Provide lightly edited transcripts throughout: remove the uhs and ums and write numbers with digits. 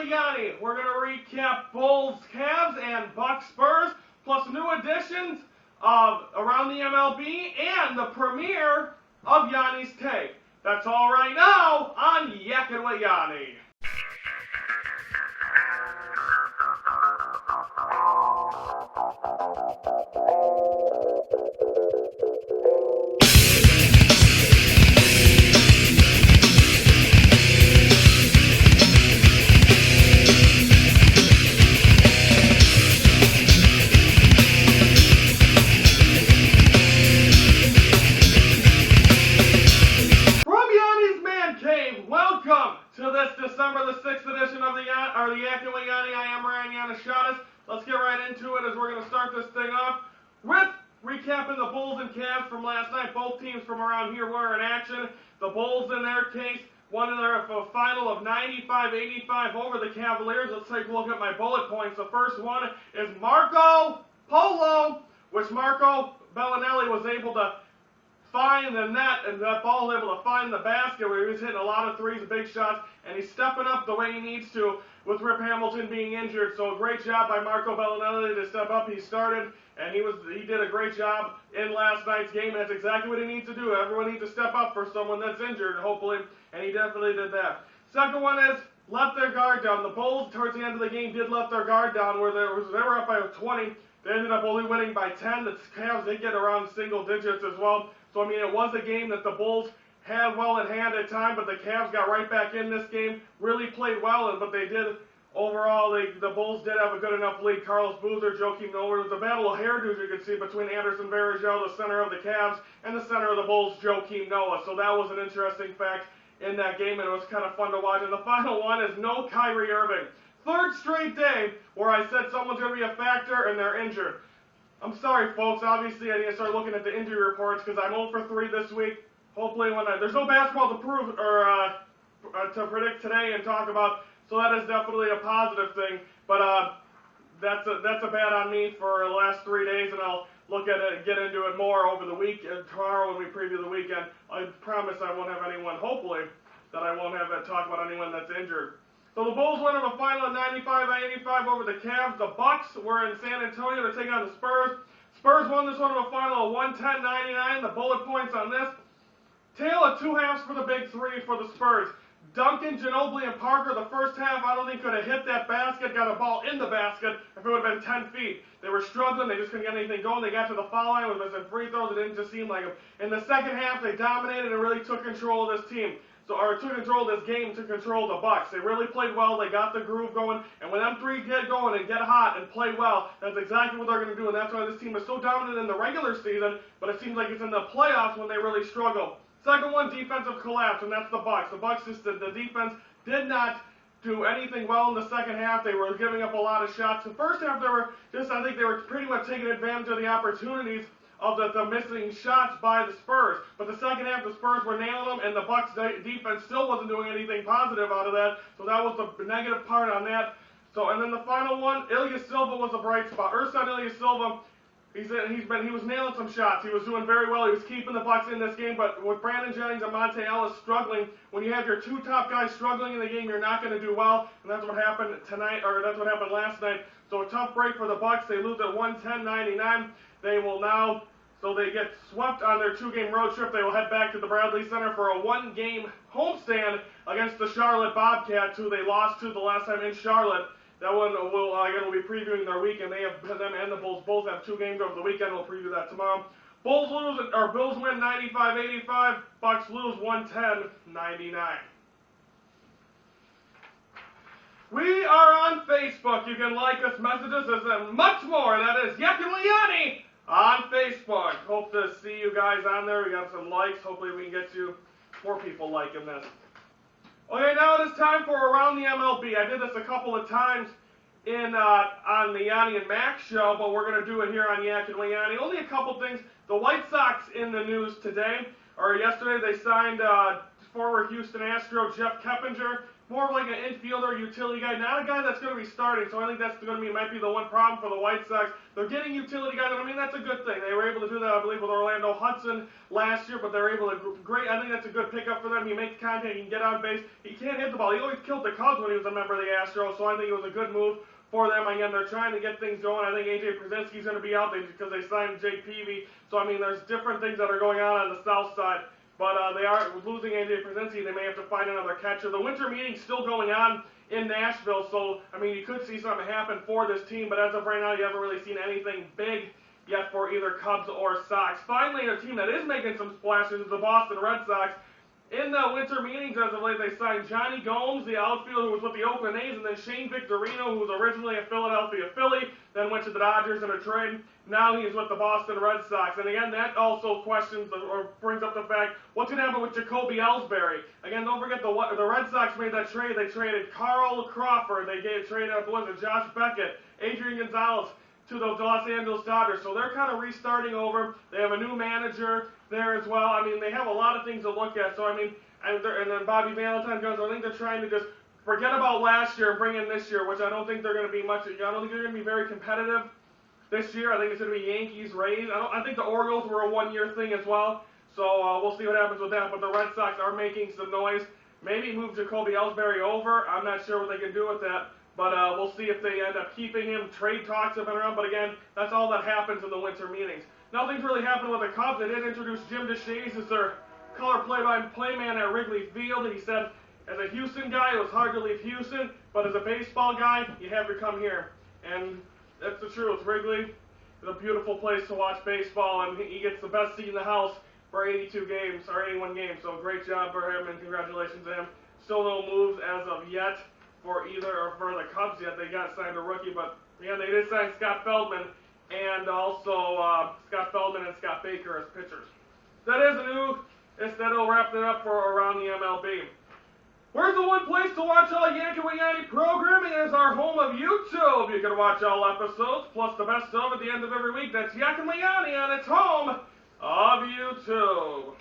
Wit Yoni. We're going to recap Bulls, Cavs, and Bucks, Spurs, plus new additions of around the MLB and the premiere of Yanni's Take. That's all right now on Yackin Wit Yoni. Welcome to this December the 6th edition of the Yackin Wit Yoni. I am Ryan Yanishatis. Let's get right into it as we're going to start this thing off with recapping the Bulls and Cavs from last night. Both teams from around here were in action. The Bulls, in their case, won their final of 95-85 over the Cavaliers. Let's take a look at my bullet points. The first one is Marco Polo, which Marco Bellinelli was able to find the net, and that ball was able to find the basket where he was hitting a lot of threes, big shots, and he's stepping up the way he needs to with Rip Hamilton being injured. So a great job by Marco Bellinelli to step up. He started, and he did a great job in last night's game, and that's exactly what he needs to do. Everyone needs to step up for someone that's injured, hopefully, and he definitely did that. Second one is let their guard down. The Bulls, towards the end of the game, did let their guard down where they were up by 20. They ended up only winning by 10. The Cavs did get around single digits as well. So, I mean, it was a game that the Bulls had well in hand at time, but the Cavs got right back in this game, really played well, but they did, overall, the Bulls did have a good enough lead. Carlos Boozer, Joakim Noah, it was a battle of hairdos you could see between Anderson Varejao, the center of the Cavs, and the center of the Bulls, Joakim Noah. So that was an interesting fact in that game, and it was kind of fun to watch. And the final one is no Kyrie Irving. Third straight day where I said someone's going to be a factor and they're injured. I'm sorry, folks. Obviously, I need to start looking at the injury reports because I'm 0 for 3 this week. Hopefully, there's no basketball to prove or to predict today and talk about, so that is definitely a positive thing. But that's a bad on me for the last 3 days, and I'll look at it and get into it more over the week. Tomorrow when we preview the weekend, I promise I won't have anyone. Hopefully, that I won't have to talk about anyone that's injured. So the Bulls went on the final of 95-85 over the Cavs. The Bucks were in San Antonio to take on the Spurs. Spurs won this one on a final of 110-99. The bullet points on this: tale of two halves for the big three for the Spurs. Duncan, Ginobili, and Parker, the first half, I don't think could have hit that basket, got a ball in the basket if it would have been 10 feet. They were struggling. They just couldn't get anything going. They got to the foul line with missing free throws. It didn't just seem like them. In the second half, they dominated and really took control of this team. Took control of this game, to control the Bucks. They really played well. They got the groove going. And when them three get going and get hot and play well, that's exactly what they're going to do. And that's why this team is so dominant in the regular season, but it seems like it's in the playoffs when they really struggle. Second one, defensive collapse, and that's the Bucks. The Bucks, the defense did not do anything well in the second half. They were giving up a lot of shots. The first half, I think they were pretty much taking advantage of the opportunities of the missing shots by the Spurs. But the second half, the Spurs were nailing them, and the Bucks defense still wasn't doing anything positive out of that. So that was the negative part on that. And then the final one, Ilya Silva was a bright spot. Ersan Ilya-Silva, he was nailing some shots. He was doing very well. He was keeping the Bucks in this game. But with Brandon Jennings and Monte Ellis struggling, when you have your two top guys struggling in the game, you're not going to do well. And that's what happened tonight, or that's what happened last night. So a tough break for the Bucks. They lose at 110-99. So they get swept on their 2-game road trip. They will head back to the Bradley Center for a 1-game homestand against the Charlotte Bobcats, who they lost to the last time in Charlotte. That one we'll be previewing their weekend. Them and the Bulls both have 2 games over the weekend. We'll preview that tomorrow. Bills win 95-85. Bucks lose 110-99. We are on Facebook. You can like us, messages, and much more. That is Yackin Wit Yoni on Facebook. Hope to see you guys on there. We got some likes. Hopefully we can get you more people liking this. Okay, now it is time for Around the MLB. I did this a couple of times on the Yanni and Max show, but we're going to do it here on Yackin Wit Yoni. Only a couple things. The White Sox in the news today, or yesterday, they signed former Houston Astro Jeff Keppinger more of like an infielder, utility guy, not a guy that's going to be starting. So I think that's going to be might be the one problem for the White Sox. They're getting utility guys, and I mean that's a good thing. They were able to do that, I believe, with Orlando Hudson last year, but they're able to I think that's a good pickup for them. He makes contact, he can get on base. He can't hit the ball. He always killed the Cubs when he was a member of the Astros, so I think it was a good move for them. Again, they're trying to get things going. I think A.J. Przinsky's going to be out there because they signed Jake Peavy. So, I mean, there's different things that are going on the south side. But they are losing A.J. Przinsky. They may have to find another catcher. The winter meeting's still going on in Nashville. So, I mean, you could see something happen for this team. But as of right now, you haven't really seen anything big yet for either Cubs or Sox. Finally, a team that is making some splashes is the Boston Red Sox. In the winter meetings, as of late, they signed Johnny Gomes, the outfielder who was with the Oakland A's, and then Shane Victorino, who was originally a Philadelphia Philly, then went to the Dodgers in a trade. Now he's with the Boston Red Sox. And again, that also questions or brings up the fact, what's going to happen with Jacoby Ellsbury? Again, don't forget the Red Sox made that trade. They traded Carl Crawford. They traded out Josh Beckett, Adrian Gonzalez to the Los Angeles Dodgers. So they're kind of restarting over. They have a new manager there as well. I mean, they have a lot of things to look at. So, I mean, and then Bobby Valentine goes, I think they're trying to just forget about last year and bring in this year, which I don't think they're going to be much. I don't think they're going to be very competitive this year. I think it's going to be Yankees, Rays. I think the Orioles were a one-year thing as well. So we'll see what happens with that. But the Red Sox are making some noise. Maybe move Jacoby Ellsbury over. I'm not sure what they can do with that. But we'll see if they end up keeping him. Trade talks have been around. But again, that's all that happens in the winter meetings. Nothing's really happened with the Cubs. They did introduce Jim DeShays as their color play-by-play man at Wrigley Field. He said, as a Houston guy, it was hard to leave Houston. But as a baseball guy, you have to come here. And that's the truth. Wrigley is a beautiful place to watch baseball. And he gets the best seat in the house for 82 games, or 81 games. So great job for him, and congratulations to him. Still no moves as of yet for either or for the Cubs yet. They got signed a rookie, but yeah, they did sign Scott Feldman and also Scott Feldman and Scott Baker as pitchers. That is a new. That'll wrap it up for around the MLB. Where's the one place to watch all Yackin Wit Yoni programming? It is our home of YouTube. You can watch all episodes plus the best of at the end of every week. That's Yackin Wit Yoni on its home of YouTube.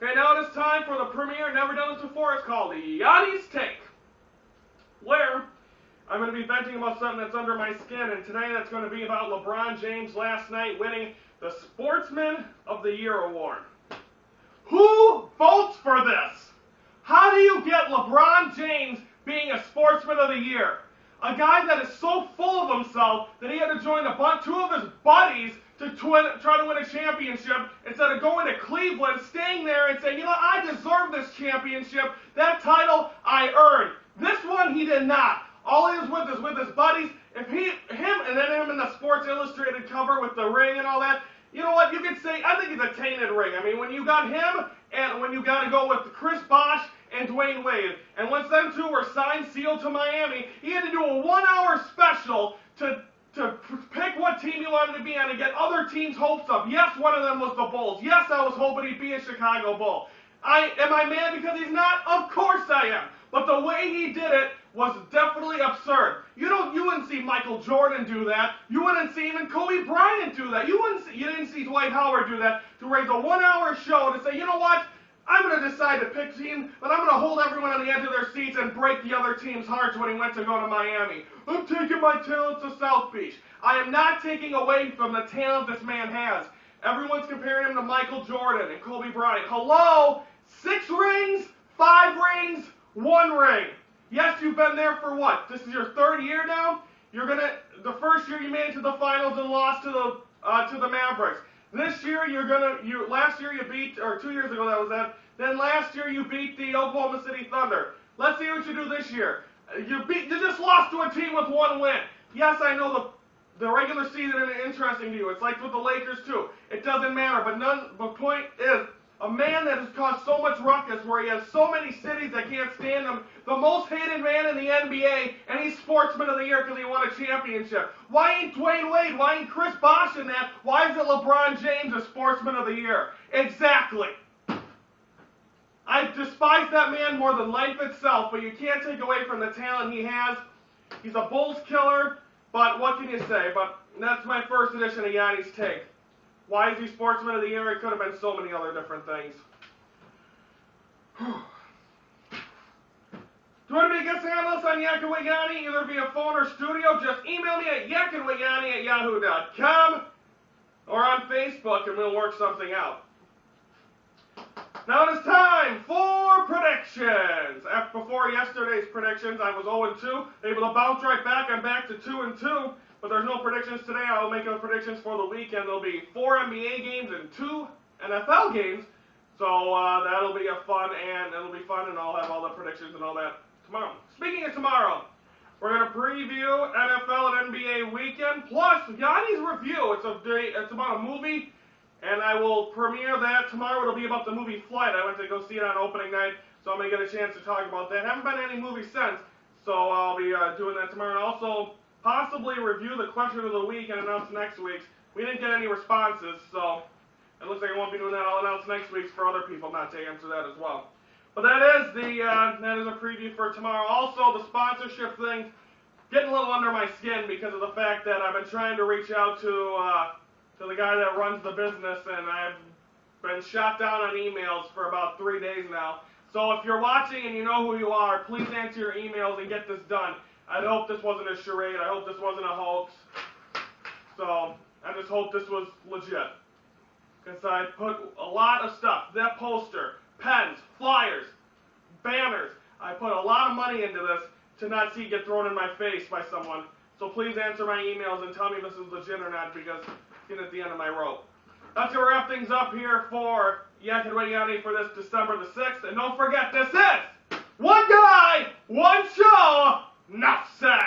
Okay, now it is time for the premiere. Never done this before. It's called Yanni's Take, where I'm going to be venting about something that's under my skin, and today that's going to be about LeBron James last night winning the Sportsman of the Year award. Who votes for this? How do you get LeBron James being a Sportsman of the Year? A guy that is so full of himself that he had to join two of his buddies to try to win a championship instead of going to Cleveland, staying there and saying, you know, I deserve this championship. That title I earned. This one he did not. All he was with is with his buddies. If him in the Sports Illustrated cover with the ring and all that, you know what, you could say, I think it's a tainted ring. I mean, when you got him and when you got to go with Chris Bosh and Dwayne Wade, and once them two were signed, sealed to Miami, he had to do a 1-hour special to pick what team he wanted to be on and get other teams' hopes up. Yes, one of them was the Bulls. Yes, I was hoping he'd be a Chicago Bull. Am I mad because he's not? Of course I am. But the way he did it was definitely absurd. You wouldn't see Michael Jordan do that. You wouldn't see even Kobe Bryant do that. You didn't see Dwight Howard do that, to raise a 1-hour show to say, you know what? I'm going to decide to pick team, but I'm going to hold everyone on the edge of their seats and break the other team's hearts when he went to go to Miami. I'm taking my talent to South Beach. I am not taking away from the talent this man has. Everyone's comparing him to Michael Jordan and Kobe Bryant. Hello? 6 rings, 5 rings, 1 ring. Yes, you've been there for what? This is your 3rd year now? The first year you made it to the finals and lost to the Mavericks. This year last year you beat, or 2 years ago that was that. Then last year you beat the Oklahoma City Thunder. Let's see what you do this year. You just lost to a team with 1 win. Yes, I know the regular season isn't interesting to you. It's like with the Lakers too. It doesn't matter. But the point is, a man that has caused so much ruckus, where he has so many cities that can't stand him, the most hated man in the NBA, and he's Sportsman of the Year because he won a championship. Why ain't Dwayne Wade? Why ain't Chris Bosh in that? Why is it LeBron James a Sportsman of the Year? Exactly. I despise that man more than life itself, but you can't take away from the talent he has. He's a Bulls killer, but what can you say? But that's my first edition of Yanni's Take. Why is he Sportsman of the Year? It could have been so many other different things. Do you want to be a guest analyst on Yackin Wit Yoni, either via phone or studio? Just email me at yackinwityoni@yahoo.com or on Facebook, and we'll work something out. Now it is time for predictions. Before yesterday's predictions, I was 0-2, able to bounce right back. I'm back to 2-2, but there's no predictions today. I will make the predictions for the weekend. There'll be 4 NBA games and 2 NFL games, so that'll be it'll be fun, and I'll have all the predictions and all that tomorrow. Speaking of tomorrow, we're going to preview NFL and NBA weekend, plus Yanni's review. It's about a movie, and I will premiere that tomorrow. It'll be about the movie Flight. I went to go see it on opening night, so I'm going to get a chance to talk about that. Haven't been any movies since, so I'll be doing that tomorrow. And also, possibly review the question of the week and announce next week's. We didn't get any responses, so it looks like I won't be doing that. I'll announce next week's for other people not to answer that as well. But that is a preview for tomorrow. Also, the sponsorship thing, getting a little under my skin because of the fact that I've been trying to reach out to the guy that runs the business, and I've been shot down on emails for about 3 days now. So if you're watching and you know who you are, please answer your emails and get this done. I hope this wasn't a charade. I hope this wasn't a hoax. So I just hope this was legit. Because I put a lot of stuff, that poster, pens, flyers, banners. I put a lot of money into this to not see it get thrown in my face by someone. So please answer my emails and tell me this is legit or not, because I'm getting at the end of my rope. That's going to wrap things up here for Yackin Wit Yoni for this December the 6th. And don't forget, this is one guy, one show, enough said.